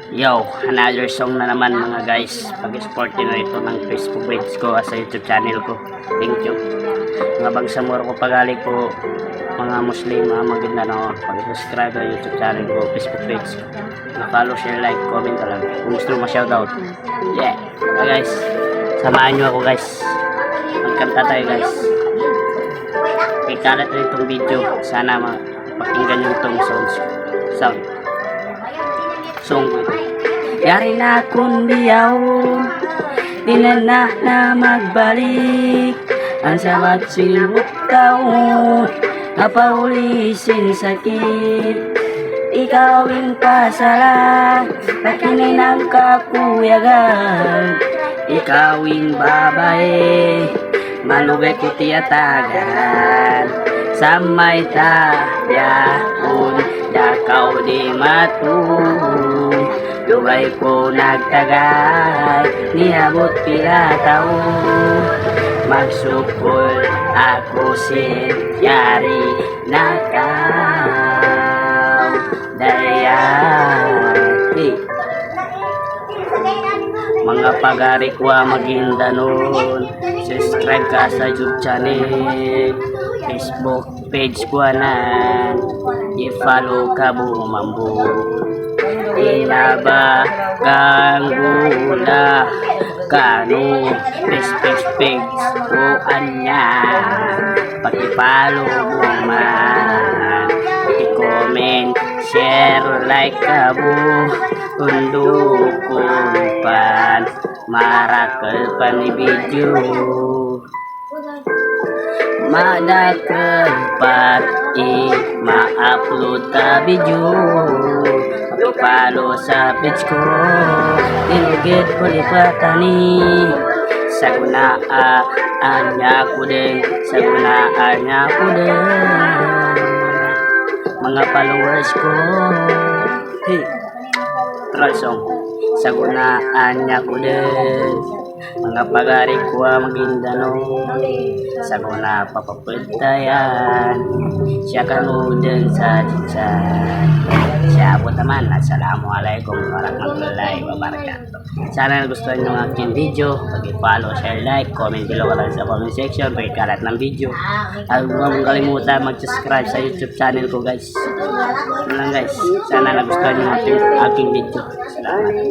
Yo, another song na naman mga guys. Pag-support nyo ito ng Facebook page ko sa YouTube channel ko. Thank you. Mga bangsamura ko pagali ko, mga Muslim, mga maganda na pag-subscribe sa YouTube channel ko, Facebook page. Na-follow, share, like, comment ka lang. Kung gusto mo ma-shoutout. Yeah. Guys, samahan nyo ako guys. Magkanta tayo guys. Ikalat rin itong video. Sana mapakinggan nyo itong sound. Yari na akong diyaw, di na magbalik. Ang sabat silbuk tao, napaulisin sakit. Ikawing pasala, pakinay ng kakuyagan. Ikawing babae, malugay ko tiyatagan. Samay tayahon, dakaw di matulog. Dugay ko nagtagay, niabot pila taon. Magsukol ako yari nakaw. Dayati mga pagari ko maginda nun. Subscribe ka sa YouTube channel, Facebook page ko na. I-follow ka bumambo. Inaba kang gula kano page ko anya. Pag-follow mo man, i-comment, share, like ka bu. Undukong pan, marakal pa ni video. Madakal pat ma-upload ka video. Pag-follow sa page ko, inugit ko lipatani. Sagunaan niya ko din, sagunaan niya ko din. Mga followers ko, hey, try song. Sagunaan niya ko din. Mga pagari ko Maguindanao, saguna papapuntayan. Siya kanudin sa titsan. Siya po naman. Assalamualaikum warahmatullahi wabarakatuh. Sana nagustuhan nyo ang aking video. Pag-follow, share, like, comment below lang sa comment section. Pag-kalat ng video. At huwag kalimutan mag-subscribe sa YouTube channel ko guys. Yun lang guys. Sana nagustuhan nyo ang aking video. Salamat.